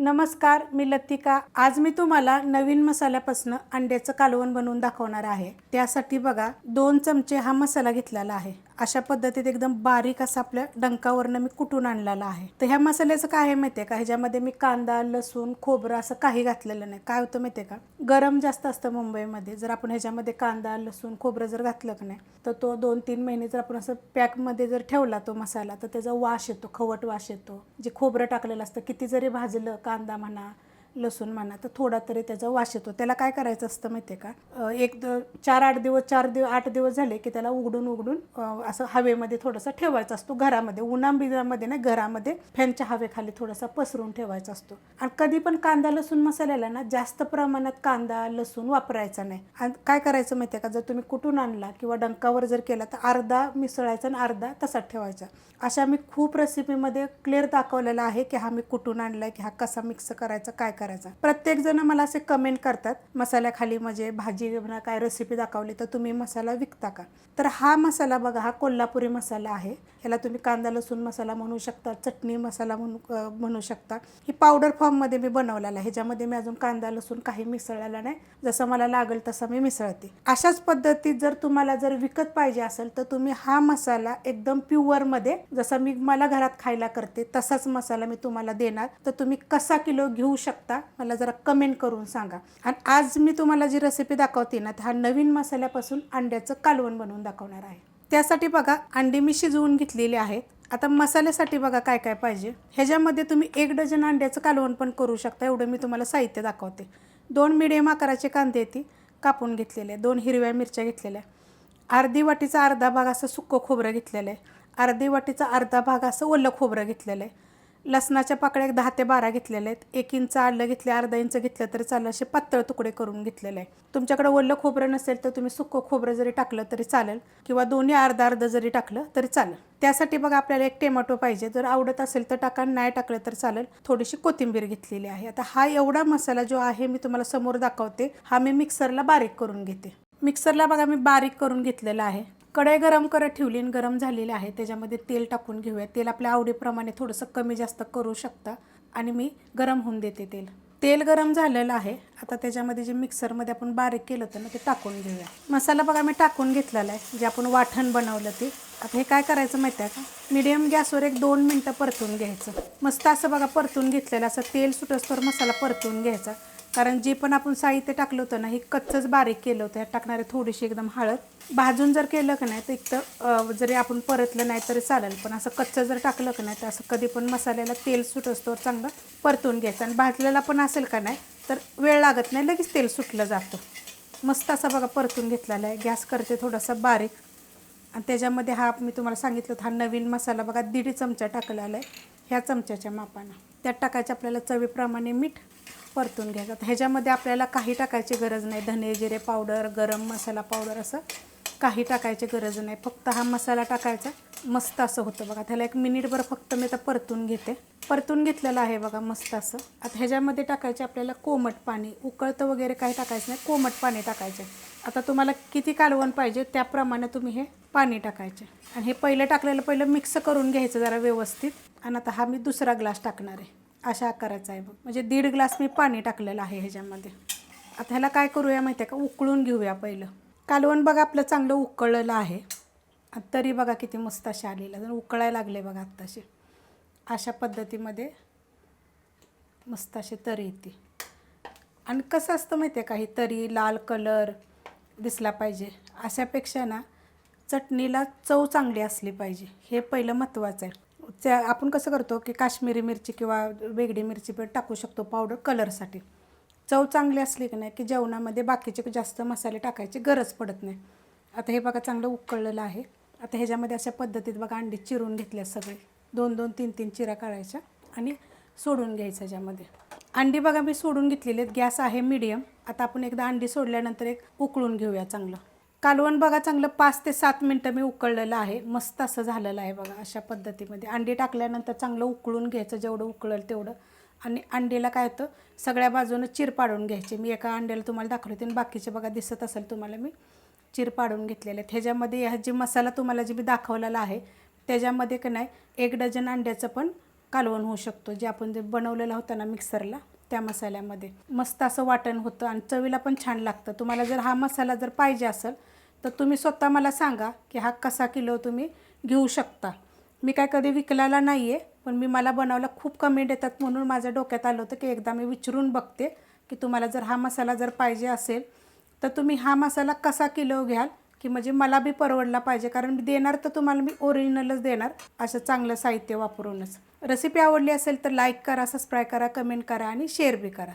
नमस्कार, मी लतिका। आज मी तुम्हाला नवीन मसाल्यापासून अंड्याचं कालवण बनवून दाखवणार आहे। त्यासाठी बघा 2 चमचे हा मसाला घेतलेला आहे। अशा पद्धतीत एकदम बारीक असा आपल्या डंकावरनं मी कुटून आणलेला आहे। तर ह्या मसाल्याचं काय आहे माहिती आहे का, ह्याच्यामध्ये मी कांदा, लसूण, खोबरं असं काही घातलेलं नाही। काय होतं माहिती आहे का, गरम जास्त असतं मुंबईमध्ये। जर आपण ह्याच्यामध्ये कांदा, लसूण, खोबरं जर घातलं की नाही तर तो 2-3 महिने जर आपण असं पॅकमध्ये जर ठेवला तो मसाला तर त्याचा वास येतो, खवट वास येतो। जे खोबरं टाकलेलं असतं किती जरी भाजलं, कांदा म्हणा, लसूण म्हणा, तर थोडा तरी त्याचा वास येतो। त्याला काय करायचं असतं माहिती आहे का, 8 दिवस झाले की त्याला उघडून असं हवेमध्ये थोडंसं ठेवायचं असतो घरामध्ये। उन्हाबिनामध्ये नाही, घरामध्ये फॅनच्या हवेखाली थोडासा पसरून ठेवायचा असतो। आणि कधी पण कांदा लसूण मसाल्याला ना जास्त प्रमाणात कांदा लसूण वापरायचा नाही। आणि काय करायचं माहिती आहे का, जर तुम्ही कुटून आणला किंवा डंकावर जर केला तर अर्धा मिसळायचा आणि अर्धा तसाच ठेवायचा। अशा मी खूप रेसिपीमध्ये क्लिअर दाखवलेला आहे की हा मी कुटून आणलाय, की हा कसा मिक्स करायचा, काय करायचा। प्रत्येक जण मला असे कमेंट करतात मसाल्याखाली, म्हणजे भाजी काय रेसिपी दाखवली तर तुम्ही मसाला विकता का। तर हा मसाला बघा, हा कोल्हापुरी मसाला आहे। ह्याला तुम्ही कांदा लसूण मसाला म्हणू शकता, चटणी मसाला म्हणू शकता। ही पावडर फॉर्ममध्ये मी बनवलेला आहे। ह्याच्यामध्ये मी अजून कांदा लसूण काही मिसळलेला नाही, जसं मला लागेल तसं मी मिसळते। अशाच पद्धतीत जर तुम्हाला विकत पाहिजे असेल तर तुम्ही हा मसाला एकदम प्युअरमध्ये, जसं मला घरात खायला करते तसाच मसाला मी तुम्हाला देणार। तर तुम्ही कसा किलो घेऊ शकता मला जरा कमेंट करून सांगा। आणि आज मी तुम्हाला जी रेसिपी दाखवते ना, हा नवीन मसाल्यापासून अंड्याचं कालवण बनवून दाखवणार आहे। त्यासाठी बघा, अंडी मी शिजवून घेतलेली आहेत। आता मसाल्यासाठी बघा काय काय पाहिजे। ह्याच्यामध्ये तुम्ही 1 डझन अंड्याचं कालवण पण करू शकता, एवढं मी तुम्हाला साहित्य दाखवते। 2 मिडियम आकाराचे कांदे ती कापून घेतलेले, 2 हिरव्या मिरच्या घेतलेल्या, अर्धी वाटीचा अर्धा भाग असं सुक्कं खोबरं घेतलेलं आहे, अर्धी वाटीचा अर्धा भाग असं ओलं खोबरं घेतलेलं आहे, लसणाच्या पाकळ्या 10 ते 12 घेतलेल्या आहेत, 1 इंच आलं घेतले, अर्धा इंच घेतलं तरी चालेल, असे पातळ तुकडे करून घेतलेले आहे। तुमच्याकडे ओलं खोबरं नसेल तर तुम्ही सुक्कं खोबरं जरी टाकलं तरी चालेल, किंवा दोन्ही अर्धा अर्धा जरी टाकलं तरी चालेल। त्यासाठी बघा आपल्याला 1 टोमॅटो पाहिजे, जर आवडत असेल तर टाका, नाही टाकलं तर चालेल। थोडीशी कोथिंबीर घेतलेली आहे। आता हा एवढा मसाला जो आहे मी तुम्हाला समोर दाखवते, हा मी मिक्सरला बारीक करून घेते। मिक्सरला बघा मी बारीक करून घेतलेला आहे। कढई गरम करत ठेवली आणि गरम झालेली आहे, त्याच्यामध्ये तेल टाकून घेऊया। तेल आपल्या आवडीप्रमाणे थोडंसं कमी जास्त करू शकता। आणि मी गरम होऊन देते तेल। तेल गरम झालेलं आहे। आता त्याच्यामध्ये जे मिक्सरमध्ये आपण बारीक केलं होतं ना ते टाकून घेऊया। मसाला बघा मी टाकून घेतलेला आहे, जे आपण वाटण बनवलं ते। आता हे काय करायचं माहिती आहे का, मीडियम गॅसवर 1-2 मिनटं परतून घ्यायचं। मस्त असं बघा परतून घेतलेलं, असं तेल सुटस्तोवर मसाला परतून घ्यायचा। कारण जे पण आपण साहित्य टाकलं होतं ना, हे कच्चंच बारीक केलं होतं। ह्यात टाकणारे थोडीशी एकदम हळद, भाजून जर केलं की नाही तर एक जरी आपण परतलं नाही तरी चालेल, पण असं कच्चं जर टाकलं की नाही तर असं कधी पण मसाल्याला तेल सुटस्तोवर चांगलं परतून घ्यायचं। आणि भाजलेला पण असेल का नाही तर वेळ लागत नाही, लगेच तेल सुटलं जातं। मस्त असा बघा परतून घेतलेला आहे। गॅस करते थोडासा बारीक, आणि त्याच्यामध्ये हा मी तुम्हाला सांगितलं हा नवीन मसाला बघा 1.5 चमचा टाकलेला आहे, ह्या चमच्याच्या मापानं। त्यात टाकायचं आपल्याला चवीप्रमाणे मीठ, परतून घ्यायचं। ह्याच्यामध्ये आपल्याला काही टाकायची गरज नाही, धने जिरे पावडर, गरम मसाला पावडर असं काही टाकायची गरज नाही, फक्त हा मसाला टाकायचा। मस्त असं होतं बघा। त्याला 1 मिनिटभर फक्त मी आता परतून घेते। परतून घेतलेलं आहे बघा मस्त असं। आता ह्याच्यामध्ये टाकायचे आपल्याला कोमट पाणी, उकळतं वगैरे काही टाकायचं नाही, कोमट पाणी टाकायचे। आता तुम्हाला किती कालवण पाहिजे त्याप्रमाणे तुम्ही हे पाणी टाकायचे। आणि हे पहिलं टाकलेलं मिक्स करून घ्यायचं जरा व्यवस्थित। आणि आता हा मी दुसरा ग्लास टाकणार आहे, अशा आकाराचा आहे बघ, म्हणजे 1.5 ग्लास मी पाणी टाकलेलं आहे ह्याच्यामध्ये। आता ह्याला काय करूया माहिती आहे का, उकळून घेऊया पहिलं। कालवण बघा आपलं चांगलं उकळलेलं आहे, तरी बघा किती मस्त असे आलेलं, जर उकळायला लागले बघा आत्ताशी। अशा पद्धतीमध्ये मस्त असे तरी येते। आणि कसं असतं माहिती आहे का, ही तरी लाल कलर दिसला पाहिजे, अशापेक्षा ना चटणीला चव चांगली असली पाहिजे, हे पहिलं महत्त्वाचं आहे। आपण कसं करतो की काश्मीरी मिरची किंवा वेगळी मिरची पण टाकू शकतो पावडर कलरसाठी। चव चांगली असली की नाही की जेवणामध्ये बाकीचे जास्त मसाले टाकायची गरज पडत नाही। आता हे बघा चांगलं उकळलेलं आहे। आता ह्याच्यामध्ये अशा पद्धतीत बघा अंडी चिरून घेतल्या सगळे, 2-2 3-3 चिऱ्या काढायच्या आणि सोडून घ्यायचं ह्याच्यामध्ये। अंडी बघा मी सोडून घेतलेली आहेत, गॅस आहे मीडियम। आता आपण एकदा अंडी सोडल्यानंतर उकळून घेऊया चांगलं। कालवण बघा चांगलं 5 ते 7 मिनटं मी उकळलेलं आहे, मस्त असं झालेलं आहे बघा। अशा पद्धतीमध्ये अंडी टाकल्यानंतर चांगलं उकळून घ्यायचं, जेवढं उकळेल तेवढं। आणि अंडीला काय होतं, सगळ्या बाजूनं चिर पाडून घ्यायची। मी एका अंड्याला तुम्हाला दाखवले होते, आणि बाकीचे बघा दिसत असेल तुम्हाला मी चिर पाडून घेतलेले आहेत। ह्याच्यामध्ये ह्या जी मसाला तुम्हाला जी मी दाखवलेला आहे त्याच्यामध्ये की नाही 1 डझन अंड्याचं पण कालवण होऊ शकतो. जे आपण जे बनवलेलं होतं ना मिक्सरला त्या मसाल्यामध्ये मस्त असं वाटण होतं आणि चवीला पण छान लागतं. तुम्हाला जर हा मसाला जर पाहिजे असेल तर तुम्ही स्वतः मला सांगा की हा कसा किलो तुम्ही घेऊ शकता. मी काय कधी विकलेला नाही आहे, पण मला बनवायला खूप कमेंट येतात म्हणून माझ्या डोक्यात आलं होतं की एकदा मी विचारून बघते की तुम्हाला जर हा मसाला जर पाहिजे असेल तर तुम्ही हा मसाला कसा किलो घ्याल, की म्हणजे मला बी परवडला पाहिजे. कारण मी देणार तर तुम्हाला मी ओरिजिनलच देणार असं चांगलं साहित्य वापरूनच. रेसिपी आवडली असेल तर लाईक करा, सबस्क्राईब करा, कमेंट करा आणि शेअर बी करा.